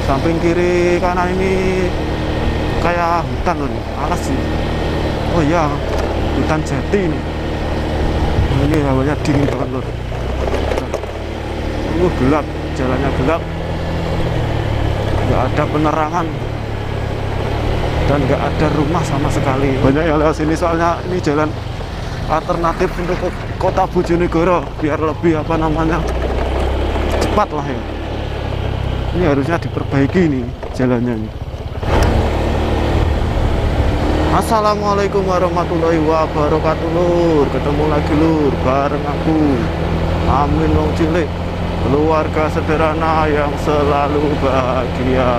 Samping kiri kanan ini kayak hutan loh, alas sih. Oh iya, hutan jati ini. Ini hawanya dingin banget loh. Gelap, jalannya gelap, nggak ada penerangan dan nggak ada rumah sama sekali. Banyak yang lewat sini soalnya ini jalan alternatif untuk ke kota Bojonegoro biar lebih apa namanya cepat lah ya. Ini harusnya diperbaiki nih jalannya nih. Assalamualaikum warahmatullahi wabarakatuh lur. Ketemu lagi lur bareng aku Amin Wong Cilik, keluarga sederhana yang selalu bahagia.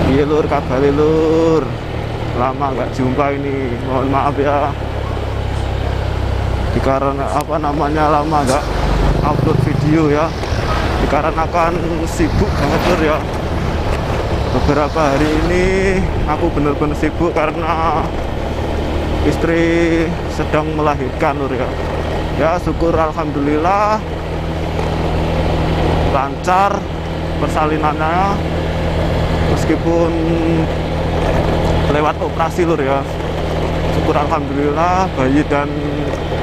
Iya lur, kabari lur, lama nggak jumpa ini, mohon maaf ya dikarenakan apa namanya lama nggak upload video ya, dikarenakan sibuk banget lur ya. Beberapa hari ini aku bener-bener sibuk karena istri sedang melahirkan lur ya. Ya syukur alhamdulillah lancar persalinannya, meskipun lewat operasi lur ya. Syukur alhamdulillah bayi dan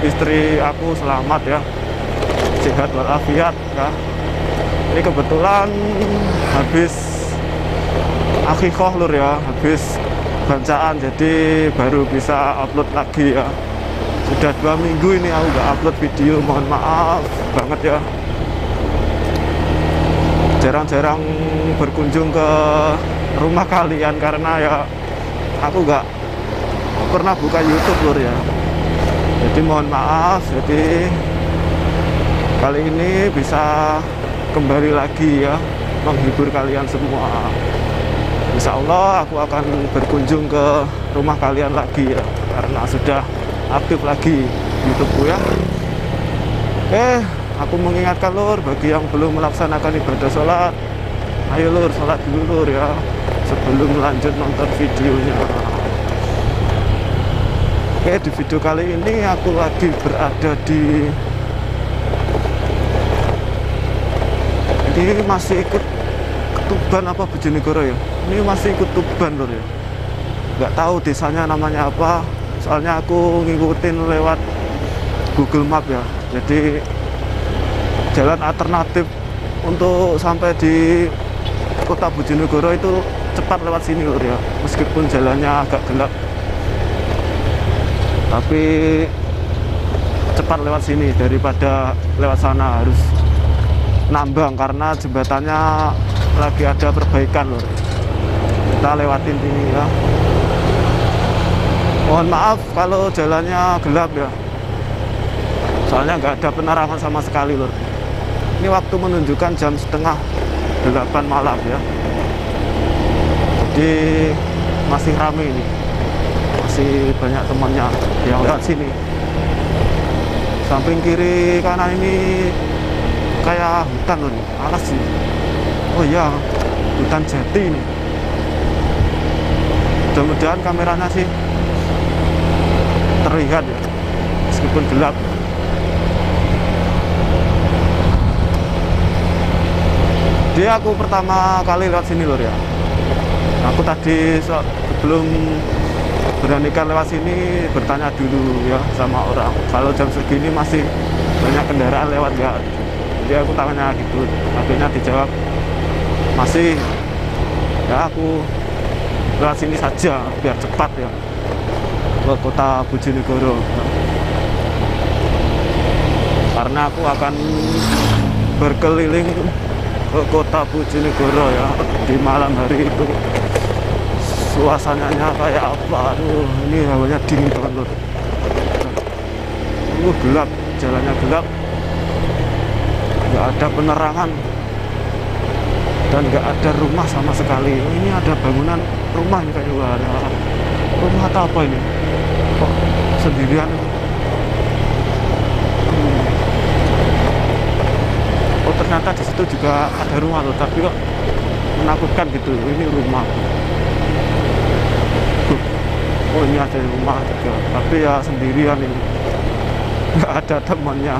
istri aku selamat ya, sehat walafiat ya. Ini kebetulan habis akikoh lur ya, habis bacaan, jadi baru bisa upload lagi ya. Sudah 2 minggu ini aku nggak upload video, mohon maaf banget ya. Jarang-jarang berkunjung ke rumah kalian karena ya aku nggak pernah buka YouTube lur ya. Jadi mohon maaf, jadi kali ini bisa kembali lagi ya menghibur kalian semua. Insya Allah aku akan berkunjung ke rumah kalian lagi ya, karena sudah aktif lagi YouTubeku ya. Aku mengingatkan lur, bagi yang belum melaksanakan ibadah sholat, ayo lur sholat dulu lur ya, sebelum lanjut nonton videonya. Di video kali ini aku lagi berada di, ini masih ikut Tuban apa Bojonegoro ya, ini masih ikut Tuban lur ya, nggak tahu desanya namanya apa, soalnya aku ngikutin lewat Google Map ya. Jadi jalan alternatif untuk sampai di kota Bojonegoro itu cepat lewat sini lur ya, meskipun jalannya agak gelap tapi cepat lewat sini daripada lewat sana harus nambang karena jembatannya lagi ada perbaikan lur. Kita lewatin ini ya. Mohon maaf kalau jalannya gelap ya, soalnya nggak ada penerangan sama sekali lur. Ini waktu menunjukkan jam 7:30 malam ya, jadi masih rame ini, masih banyak temannya yang lewat sini. Samping kiri kanan ini kayak hutan loh, alas sih. Oh iya, hutan jati ini. Mudah-mudahan kameranya sih terlihat ya, meskipun gelap. Dia aku pertama kali lewat sini lur ya. Aku tadi sebelum beranikan lewat sini bertanya dulu ya sama orang, kalau jam segini masih banyak kendaraan lewat nggak. Jadi aku tanya gitu, akhirnya dijawab masih. Ya aku lewat sini saja biar cepat ya ke kota Bojonegoro, karena aku akan berkeliling ke kota Bojonegoro ya di malam hari itu. Suasananya kayak apa? Aduh, ini hawanya dingin banget lur. Gelap, jalannya gelap, nggak ada penerangan dan nggak ada rumah sama sekali. Ini ada bangunan rumah ini kayak rumah atau apa ini? Kok sendirian? Oh ternyata di situ juga ada rumah loh, tapi kok menakutkan gitu. Ini rumah. Oh ini ada rumah juga, tapi ya sendirian ini, nggak ada temannya.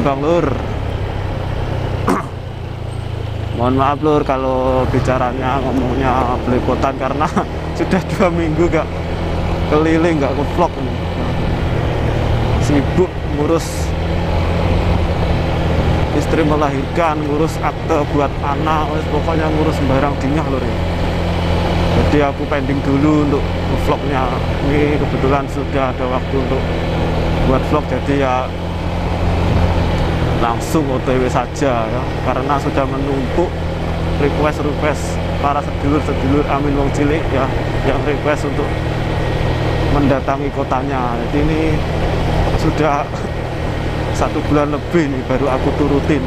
Bang Lur. Mohon maaf Lur kalau bicaranya ngomongnya belepotan karena sudah 2 minggu gak keliling, gak ngevlog nih. Sibuk ngurus istri melahirkan, ngurus akte buat anak, pokoknya ngurus sembarang dinyah Lur ya. Jadi aku pending dulu untuk vlognya. Ini kebetulan sudah ada waktu untuk buat vlog, jadi ya langsung OTW saja ya, karena sudah menumpuk request para sedulur-sedulur Amin Wong Cilik ya, yang request untuk mendatangi kotanya. Jadi ini sudah 1 bulan lebih nih baru aku turutin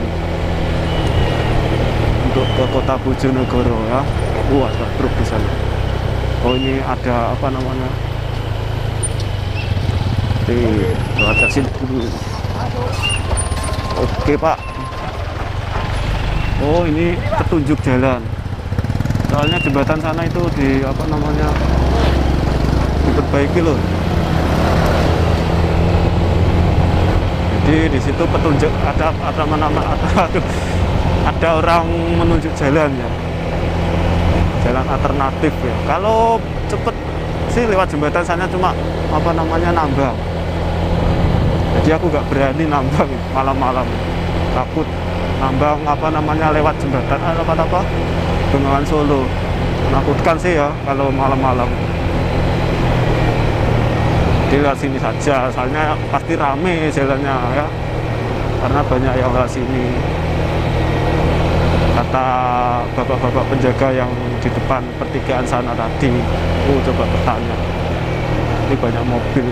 untuk ke kota Bojonegoro ya. Ada truk di sana. Oh ini ada apa namanya? Ada sini dulu. Oke Pak. Oh ini petunjuk jalan. Soalnya jembatan sana itu di apa namanya, diperbaiki loh. Jadi di situ petunjuk ada ada orang menunjuk jalan ya. Jalan alternatif ya. Kalau cepet sih lewat jembatan sana cuma apa namanya nambang. Jadi aku nggak berani nambang malam-malam, takut nambang apa namanya lewat jembatan apa Bengawan Solo. Menakutkan sih ya kalau malam-malam. Jadi lewat sini saja, soalnya pasti rame jalannya ya, karena banyak yang lewat sini. Kata bapak-bapak penjaga yang di depan pertigaan sana tadi, coba bertanya, ini banyak mobil,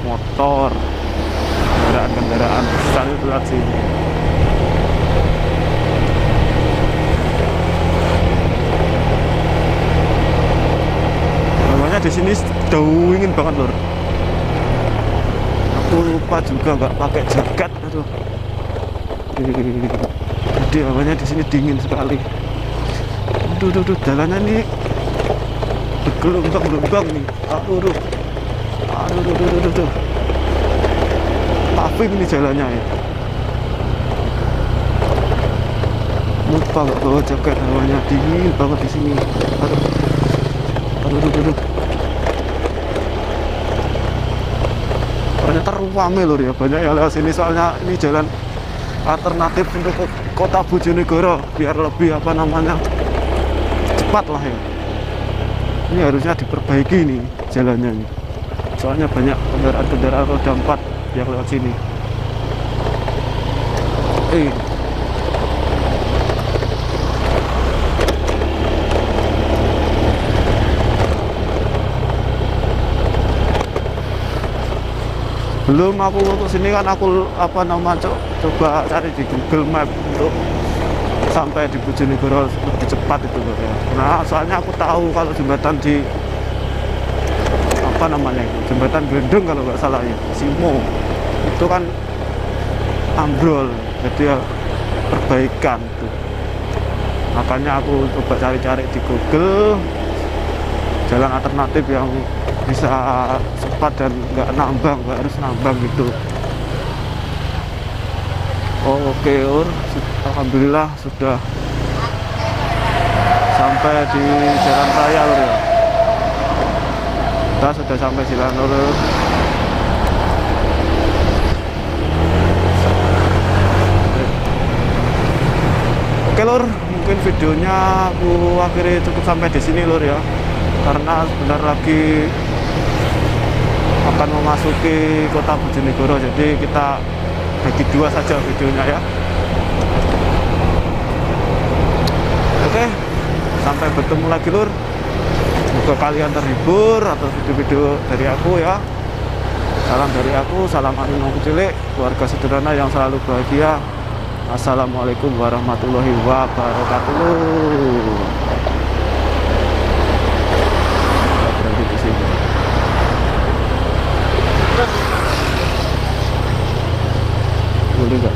motor, kendaraan besar itu lewat sini. Namanya di sini dingin banget Lur. Aku lupa juga nggak pakai jaket, aduh. Jadi awalnya di sini dingin sekali. Aduh, jalannya ini bergelombang nih. Aduh. Paving ini jalannya ya. Lupa nggak bawa jaket, awalnya dingin banget di sini. Aduh. Ternyata rame Lur ya, banyak yang lewat sini, soalnya ini jalan alternatif untuk ke kota Bojonegoro biar lebih apa namanya cepat lah ya. Ini harusnya diperbaiki nih jalannya nih, soalnya banyak kendaraan roda 4 yang lewat sini. Belum aku kesini kan aku apa namanya coba cari di Google Map untuk sampai di Bojonegoro lebih cepat itu loh ya. Nah soalnya aku tahu kalau jembatan di apa namanya jembatan Gendeng kalau nggak salah ya, Simo itu kan ambrol, jadi ya perbaikan tuh. Makanya aku coba cari-cari di Google jalan alternatif yang bisa cepat dan nggak harus nambang gitu. Oke Lur, alhamdulillah sudah sampai di jalan raya Lur ya. Kita sudah sampai jalan Lur. Oke Lur, mungkin videonya aku akhiri cukup sampai di sini Lur ya, karena sebentar lagi akan memasuki kota Bojonegoro, jadi kita bagi 2 saja videonya ya. Oke, sampai bertemu lagi Lur. Semoga kalian terhibur atas video-video dari aku ya. Salam dari aku, salam Amin Wong Cilik, keluarga sederhana yang selalu bahagia. Assalamualaikum warahmatullahi wabarakatuh. Berhenti di sini. Boleh nggak?